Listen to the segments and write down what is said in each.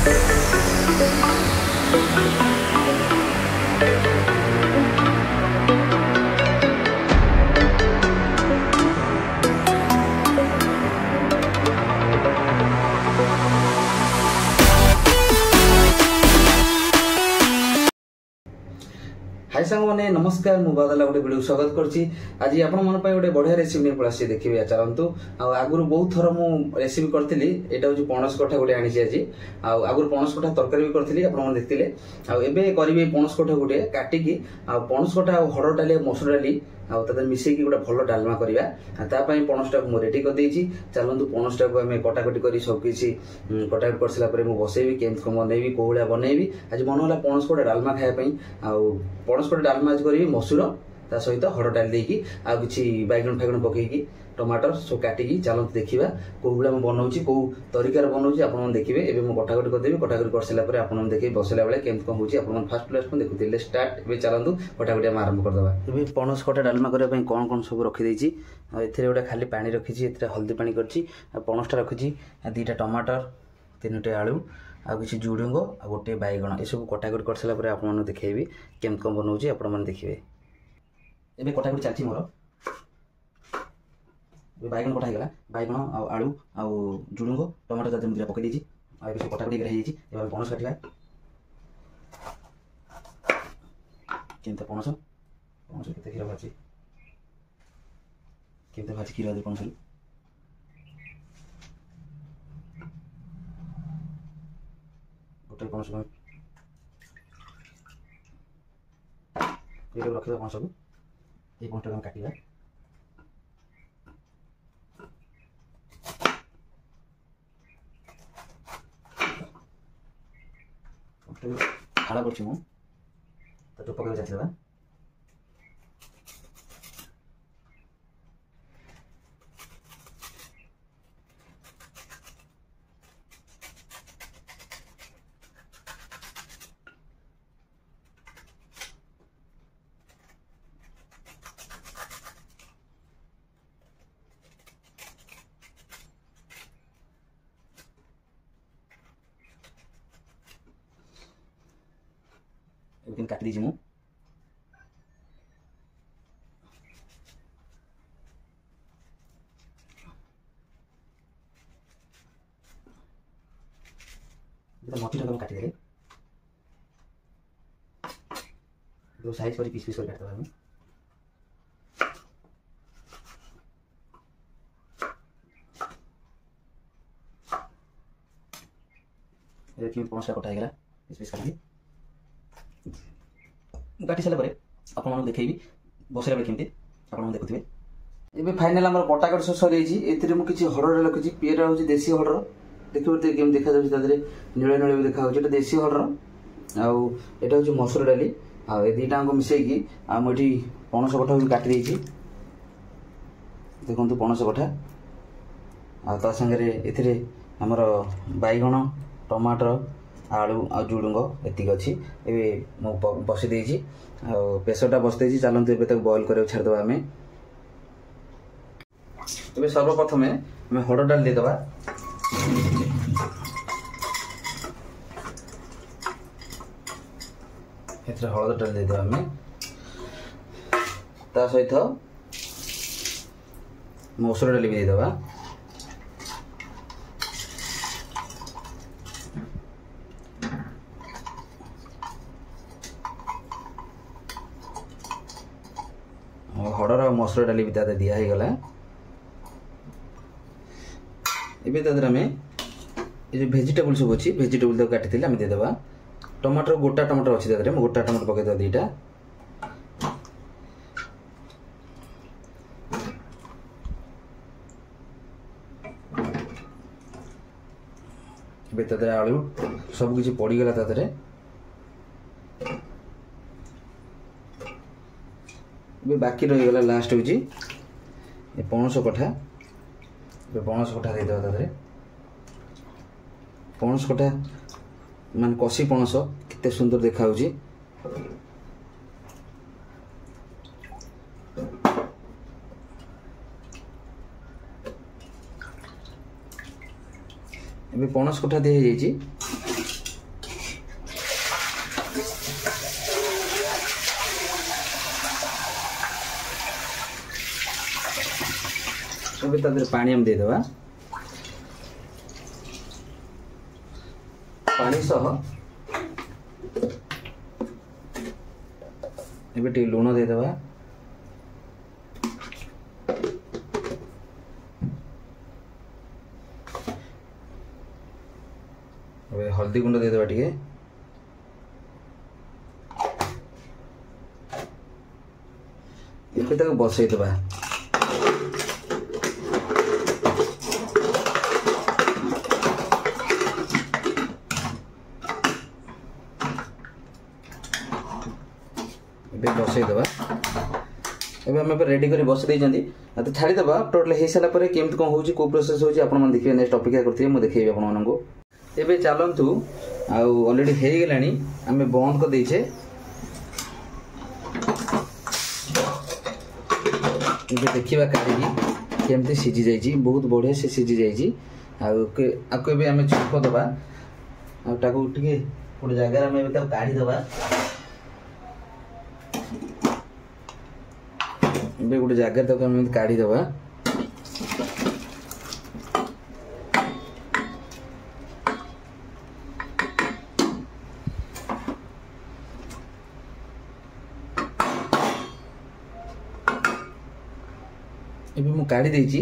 हाय सांग मैंने नमस्कार मु बादल गोटे वीडियो स्वागत करछि। आज आपण मन पय गोटे बढ़िया रेसिपी ने पळासी देखिबे चलंतु। आ आगुर बहुत थर मु रेसिपी करथिली। एटा होची पणस कठा गोटे आनी छी आज। आ आगुर पणस कठा तरकारी भी करथिली आपण मन देखतिले। आ एबे करिवे पणस कठा गोटे काटी की आ पणस कठा हरड़ डाली मसूर डाली आ तते मिसई की गोटे भलो डालमा करिया। आ ता पय पणस टा मु रेडी कर देछि। चलंतु पणस टा को हमें कटाकटी करी सब किछि कटाकटी करसला परे मु बसेबी केम को बनेबी कोहुला बनेबी। आज मन होला पणस कोडा डालमा खाया पय आ पणस कोडा डालमा आज करी मसूर ता सहित हरड़ डाल देकी आ किछि बैगन फैगन पकेकी टमाटर सब काटिकी चलंतु देखिबा कोहुला म बनौछि को तरीका रे बनौछि आपण मन देखिबे। एबे म कटाकटी कर देबी कटाकटी करसला परे आपण मन देखि बसला बेले केम को होछि आपण मन फर्स्ट क्लास को देखुतिले स्टार्ट। एबे चलंतु कटाकटी हम आरंभ कर दबा। एबे पणस कटा डालमा करे पय कोन कोन सब रखि देछि। आ एथिरे गोटा खाली पानी रखिछि एथिरे हल्दी पानी करछि आ पणस टा रखिछि आ दीटा टमाटर तीनटे आलू आ किछि जुडुंग आ गोटे बैगन ए सब कटाकटी करसला परे आपण मन देखैबी केम को बनौछि आपण मन देखिबे। एबे कटाकटी चालछि मोर बैगन कटा गला बैगन आलू आ जुडुंग टमाटर जदे मुदिरा पकै देछि आ एबे सब कटाकटी रहि जेछि। एबे पणस काटिबा केनते पणस पणस केते खिरा भाछि केते भाछि खिरा दे पणस गोटे पणस ये रखिबा पणस को ए पणस हम काटिबा खाड़ा करछि मु त टोपा के जाथिबा लेकिन काट दीजिए मु मटी टाइम काटी देले दो साइज पर पीस पीस कर काटता हूं। देखिए पणस कटा गला पीस पीस काटी काटी सारा पर आपण मन देखैबी बसला बेले केमते आपण मन देखुथिबे। एबे फाइनल हमर कटाकट सब सरी छि। एथिरे मु किछि हरड़ लखछि पेरा होछि देसी हरड़ देखिबते केम देखा जाउछि तादरे नीळे नीळे भी देखा होछि। एटा देसी हरड़ आ एटा होछि मसूर डाली आ ए दीटा को मिसै की आ मोठी पणस कठा भी काटी देछि। देखंतु पणस कठा आ ता संगे एथिरे हमर बैगन टमाटर आलू आ जुडुंग एतिक अछि। एबे मु बसि देछि आ प्रेशरटा बस देछि। चलंतु एबे तक बॉईल करे छाड़ दबा हमें। एबे सर्वप्रथमे हमें हरड़ डाल दे दबा एथरे हरड़ डाल दे दबा हमें ता सहित मसूर डाल भी दे दबा हरड़ और मसूर डाली भी तादे दिया ही गला। एबे तादरे हमें ए जो वेजिटेबल सब अछि वेजिटेबल तो काटी थिले हम दे देबा। टमाटर गोटा टमाटर अछि तादरे हम गोटा टमाटर पके द दीटा एबे तादरे आलू सब किछि पड़ी गला तादरे। बाकी रही गला लास्ट होची ए पणस कठा दे दो तादरे। पणस कठा मान कसी पणस किते सुंदर देखा होची। एबे पणस कठा दे जाईची ଏବେ ତା ଦେହରେ ପାଣି ଆମେ ଦେଇଦେବା। ପାଣି ସହ ଏବେ ଟିକେ ଲୁଣ ଦେଇଦେବା। ଏବେ ହଳଦୀ ଗୁଣ୍ଡ ଦେଇଦେବା ଟିକେ। ଏବେ ତାକୁ ବସେଇଦେବା। ଏବେ ବସେଇଦେବା। ଏବେ ଆମେ ରେडी କରି ବସେଇ ଦେଇଛନ୍ତି। ତ ଛାଡ଼ିଦେବା। ଟୋଟାଲ ହେଇସାରିଲା ପରେ କେମିତି କ'ଣ ହେଉଛି, କେଉଁ ପ୍ରୋସେସ୍ ହେଉଛି ଆପଣମାନେ ଦେଖିବେ। ନେକ୍ସଟ ଅପେକ୍ଷା କରିଥିବେ, ମୁଁ ଦେଖେଇବି ଆପଣମାନଙ୍କୁ। ଏବେ ଚାଲନ୍ତୁ, ଆଉ ଅଲରେଡ଼ି ହେଇଗଲାଣି, ଆମେ ବନ୍ଦ କରିଦେଇଛେ। ଏବେ ଦେଖିବା କାଢ଼ିକି କେମିତି ସିଝି ଯାଇଛି। ବହୁତ ବଢ଼ିଆ ସେ ସିଝି ଯାଇଛି। ଆକୁ ଏବେ ଆମେ ଛୁଙ୍କ ଦେବା। ଆଉ ତାକୁ ଟିକେ ଗୋଟେ ଜାଗାରେ ଆମେ ଏବେ ତାକୁ କାଢ଼ିଦେବା। ଏବେ ଗୋଟେ ଜାଗାରେ ତାକୁ ଆମେ ଏମିତି କାଢ଼ିଦେବା। ଏବେ ମୁଁ କାଢ଼ି ଦେଇଛି,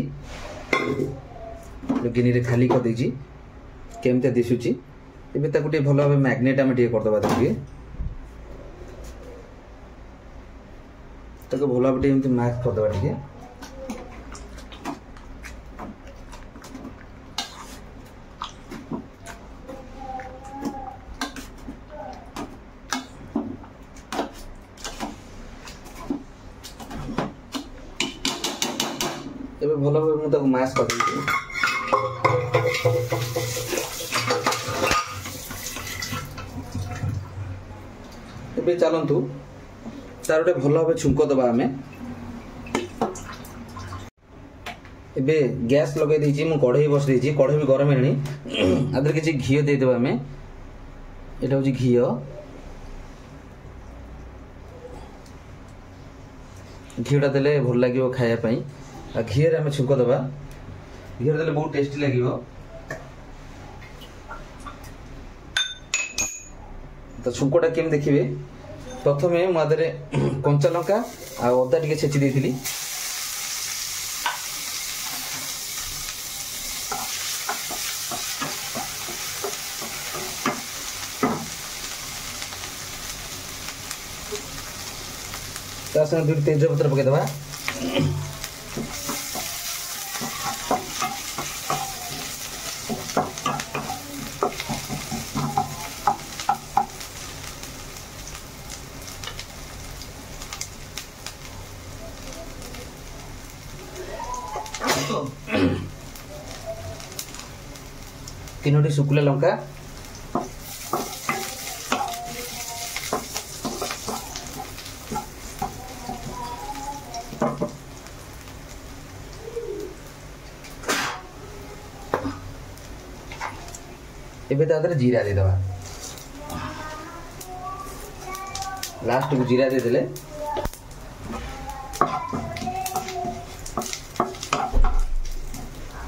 ଗିନିରେ ଖାଲି କରିଦେଇଛି। କେମିତି ଦିଶୁଛି ଏବେ ତାକୁ ଟିକେ ଭଲ ଭାବେ ମ୍ୟାଗ୍ନେଟ୍ ଆମେ ଟିକେ କରିଦେବା। ତାକୁ ଭଲ ଭାବେ ଟିକେ ଏମିତି ମ୍ୟାଗ୍ କରିଦେବା ଟିକେ। ଏବେ ଭଲ ଭାବେ ମୁଁ ତାକୁ ମ୍ୟାଶ୍ କରିଦେଇଛି। ଏବେ ଚାଲନ୍ତୁ ତାର ଗୋଟେ ଭଲ ଭାବେ ଛୁଙ୍କ ଦେବା ଆମେ। ଏବେ ଗ୍ୟାସ୍ ଲଗାଇ ଦେଇଛି, ମୁଁ କଢ଼େଇ ବସାଇ ଦେଇଛି। କଢ଼େଇ ବି ଗରମ ହେଲାଣି। ଆଦେହରେ କିଛି ଘିଅ ଦେଇଦେବା ଆମେ। ଏଇଟା ହେଉଛି ଘିଅ। ଘିଅଟା ଦେଲେ ଭଲ ଲାଗିବ ଖାଇବା ପାଇଁ। ଆଉ ଘିଅରେ ଆମେ ଛୁଙ୍କ ଦେବା। ଘିଅରେ ଦେଲେ ବହୁତ ଟେଷ୍ଟି ଲାଗିବ। ତ ଛୁଙ୍କଟା କେମିତି ଦେଖିବେ, ପ୍ରଥମେ ମୁଁ ଆଦେହରେ କଞ୍ଚା ଲଙ୍କା ଆଉ ଅଦା ଟିକେ ଛେଚି ଦେଇଥିଲି। ତା ସାଙ୍ଗେ ଦୁଇଟି ତେଜପତ୍ର ପକେଇଦେବା। ତିନୋଟି ଶୁଖିଲା ଲଙ୍କା। ଏବେ ତା ଦେହରେ ଜିରା ଦେଇଦେବା। ଲାଷ୍ଟକୁ ଜିରା ଦେଇଦେଲେ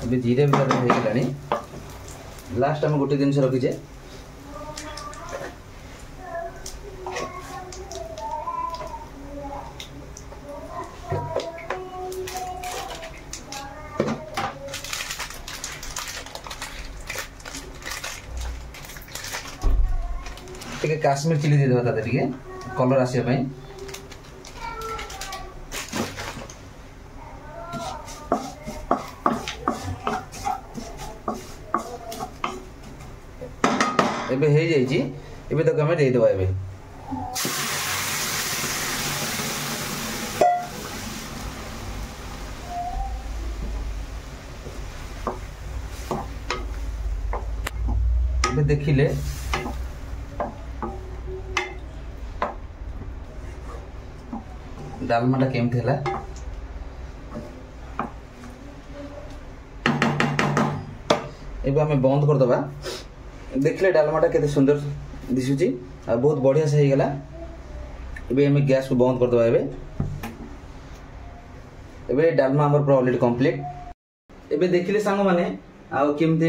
ଏବେ ଜିରା ବି ତାଦେହରେ ହେଇଗଲାଣି। लास्ट आम गोटे जिन रखीचे टे काश्मीर चिली देदेबा ताते टिके कलर आसिया पई। एबे हे जाईची एबे तक हमें दे देबा। एबे एबे देखिले डालमाटा केमती है। एबे हमें बंद कर दबा। देखले डालमाटा केते सुंदर दिसुची आ बहुत बढ़िया से हो गला। एबे हमें गैस को बंद कर दबा। एबे डालमा हमर पूरा ऑलरेडी कंप्लीट। एबे देखिले सांग माने आ केमते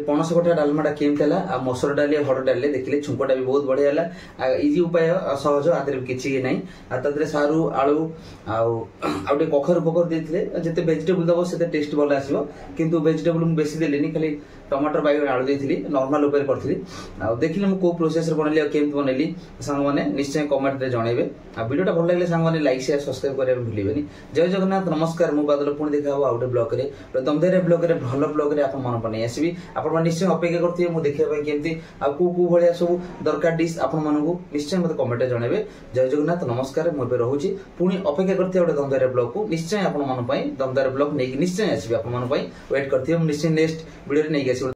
पणस कठा डालमाटा केमते हला आ मसुर डाली हरड़ डाली देखिले छुंकटा भी बहुत बढ़िया हला आ इजी उपाय सहज आदरे किछि नै आ तदरे सारू आळू आउटे कखर पकर देथिले जते वेजिटेबल दबो सेते टेस्ट भल आसीबो किंतु वेजिटेबल मु बेसी देलिनी खाली टमाटर बाइगन आलू देथिली नॉर्मल उपाय करथिली आ देखिले मु को प्रोसेस रे बनैली आ केमते बनैली सांग माने निश्चय कमेंट रे जणाइबे आ वीडियोटा भल लागले सांग माने लाइक शेयर सब्सक्राइब करे भूलिबेनी। जय जगन्नाथ नमस्कार मु बादल पुणी देखा हो आउटे ब्लॉग रे दमदेरे ब्लॉग रे भल ब्लॉग रे आपन मन पने आसीबी आपन मन निश्चय अपेक्षा करथिबे मु देखिया पय केमती आ को भलिया सब दरकार डिश आपन मन को निश्चय मते कमेंट रे जणाइबे। जय जगन्नाथ नमस्कार मु बे रहूची पुणी अपेक्षा करथिबे ओटे दमदेरे ब्लॉग को निश्चय आपन मन पय दमदेरे ब्लॉग नै निश्चय आसीबी आपन मन पय वेट करथिबे मु निश्चय नेक्स्ट वीडियो रे नै